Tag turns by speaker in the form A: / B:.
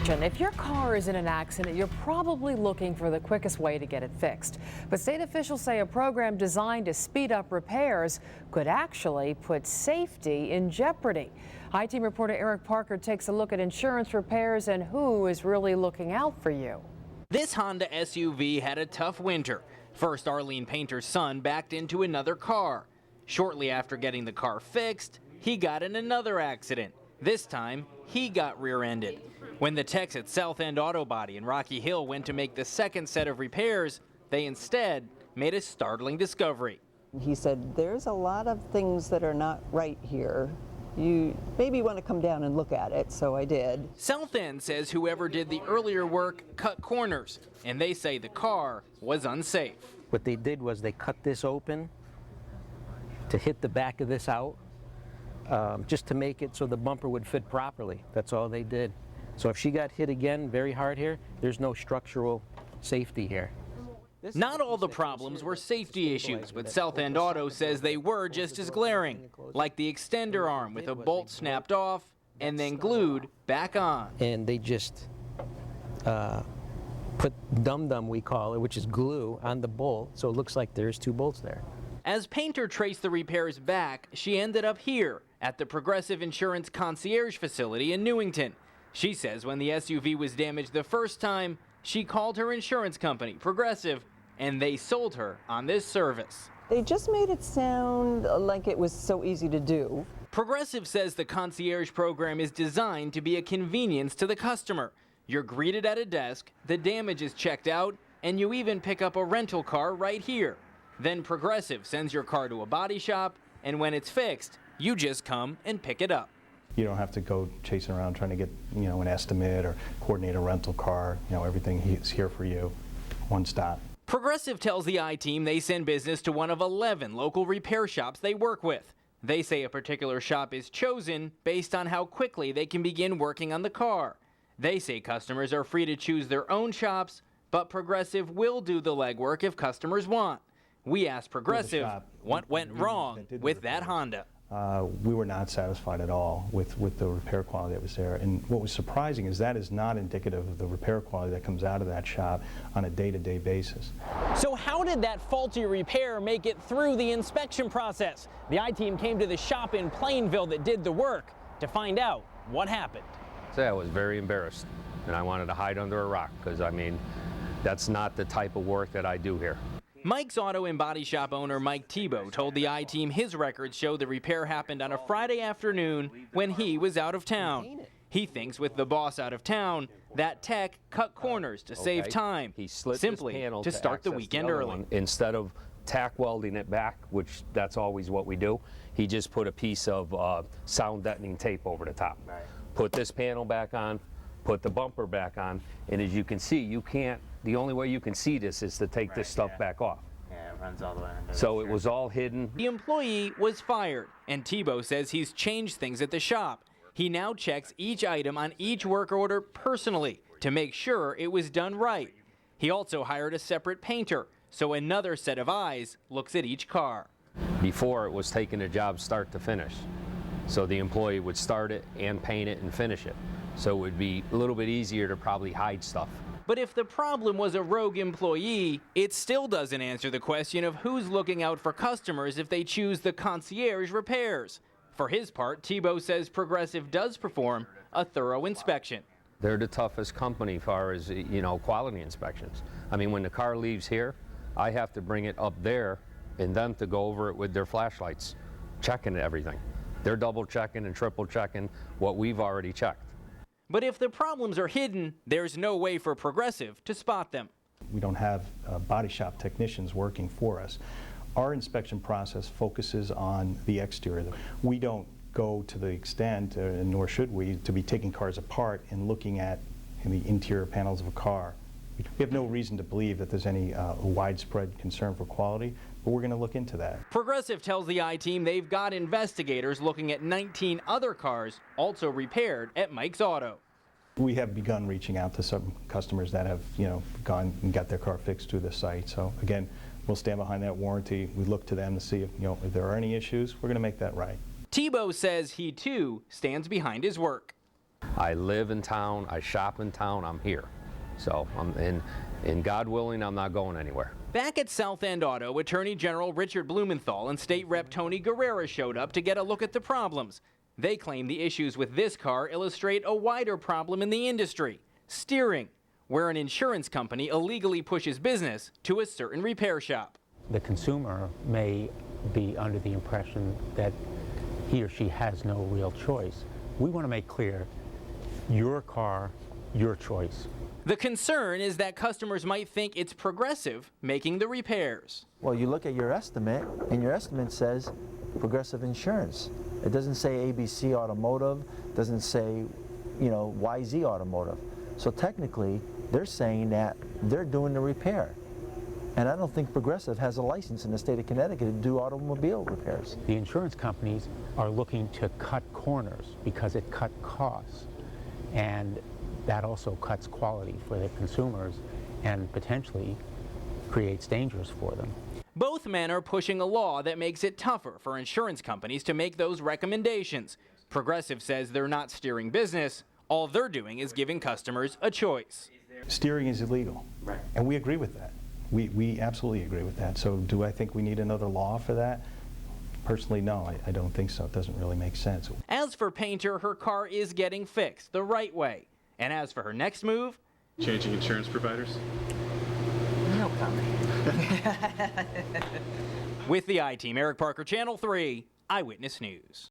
A: question. If your car is in an accident, you're probably looking for the quickest way to get it fixed. But state officials say a program designed to speed up repairs could actually put safety in jeopardy. I-Team reporter Eric Parker takes a look at insurance repairs and who is really looking out for you.
B: This Honda SUV had a tough winter. First, Arlene Painter's son backed into another car. Shortly after getting the car fixed, he got in another accident. This time, he got rear-ended. When the techs at South End Auto Body in Rocky Hill went to make the second set of repairs, they instead made a startling discovery.
C: He said, there's a lot of things that are not right here. You maybe want to come down and look at it, so I did.
B: South End says whoever did the earlier work cut corners, and they say the car was unsafe.
D: What they did was they cut this open to hit the back of this out, just to make it so the bumper would fit properly. That's all they did. So if she got hit again very hard here, there's no structural safety here.
B: Not all the problems were safety issues, but South End Auto says they were just as glaring, like the extender arm with a bolt snapped off and then glued back on.
D: And they just put dum-dum, we call it, which is glue, on the bolt, so it looks like there's two bolts there.
B: As Painter traced the repairs back, she ended up here at the Progressive Insurance Concierge facility in Newington. She says when the SUV was damaged the first time, she called her insurance company, Progressive, and they sold her on this service.
C: They just made it sound like it was so easy to do.
B: Progressive says the concierge program is designed to be a convenience to the customer. You're greeted at a desk, the damage is checked out, and you even pick up a rental car right here. Then Progressive sends your car to a body shop, and when it's fixed, you just come and pick it up.
E: You don't have to go chasing around trying to get, an estimate or coordinate a rental car. Everything is here for you, one stop.
B: Progressive tells the I-Team they send business to one of 11 local repair shops they work with. They say a particular shop is chosen based on how quickly they can begin working on the car. They say customers are free to choose their own shops, but Progressive will do the legwork if customers want. We asked Progressive what went wrong with that Honda.
E: We were not satisfied at all with the repair quality that was there. And what was surprising is that is not indicative of the repair quality that comes out of that shop on a day-to-day basis.
B: So how did that faulty repair make it through the inspection process? The I-Team came to the shop in Plainville that did the work to find out what happened.
F: So I was very embarrassed, and I wanted to hide under a rock because, that's not the type of work that I do here.
B: Mike's Auto and Body Shop owner Mike Tebow told the I-Team his records show the repair happened on a Friday afternoon when he was out of town. He thinks with the boss out of town, that tech cut corners to save time,
F: he slid
B: simply
F: this panel
B: to start the weekend early.
F: Instead of tack welding it back, which that's always what we do, he just put a piece of sound deadening tape over the top. Right. Put this panel back on, put the bumper back on, and as you can see, the only way you can see this is to take this stuff back off.
G: Yeah, it runs all the way under.
F: So it was all hidden.
B: The employee was fired, and Tebow says he's changed things at the shop. He now checks each item on each work order personally to make sure it was done right. He also hired a separate painter, so another set of eyes looks at each car.
F: Before, it was taking a job start to finish. So the employee would start it and paint it and finish it. So it would be a little bit easier to probably hide stuff.
B: But if the problem was a rogue employee, it still doesn't answer the question of who's looking out for customers if they choose the concierge repairs. For his part, Tebow says Progressive does perform a thorough inspection.
F: They're the toughest company as far as, quality inspections. When the car leaves here, I have to bring it up there and them to go over it with their flashlights, checking everything. They're double checking and triple checking what we've already checked.
B: But if the problems are hidden, there's no way for Progressive to spot them.
E: We don't have body shop technicians working for us. Our inspection process focuses on the exterior. We don't go to the extent, nor should we, to be taking cars apart and looking at the interior panels of a car. We have no reason to believe that there's any widespread concern for quality, but we're going to look into that.
B: Progressive tells the I-Team they've got investigators looking at 19 other cars also repaired at Mike's Auto.
E: We have begun reaching out to some customers that have, gone and got their car fixed through the site. So again, we'll stand behind that warranty. We look to them to see if there are any issues. We're going to make that right.
B: Tebow says he too stands behind his work.
F: I live in town, I shop in town, I'm here. So, and God willing, I'm not going anywhere.
B: Back at South End Auto, Attorney General Richard Blumenthal and State Rep Tony Guerrera showed up to get a look at the problems. They claim the issues with this car illustrate a wider problem in the industry: steering, where an insurance company illegally pushes business to a certain repair shop.
G: The consumer may be under the impression that he or she has no real choice. We want to make clear, your car, your choice.
B: The concern is that customers might think it's Progressive making the repairs.
H: Well, you look at your estimate, and your estimate says Progressive Insurance. It doesn't say ABC Automotive, doesn't say, you know, YZ Automotive. So technically, they're saying that they're doing the repair. And I don't think Progressive has a license in the state of Connecticut to do automobile repairs.
G: The insurance companies are looking to cut corners because it cut costs. And that also cuts quality for the consumers and potentially creates dangers for them.
B: Both men are pushing a law that makes it tougher for insurance companies to make those recommendations. Progressive says they're not steering business. All they're doing is giving customers a choice.
E: Steering is illegal,
B: Right.
E: And we agree with that. We absolutely agree with that. So do I think we need another law for that? Personally, no, I don't think so. It doesn't really make sense.
B: As for Painter, her car is getting fixed the right way. And as for her next move,
I: Changing insurance providers?
C: No comment.
B: with the I-Team, Eric Parker, Channel 3, Eyewitness News.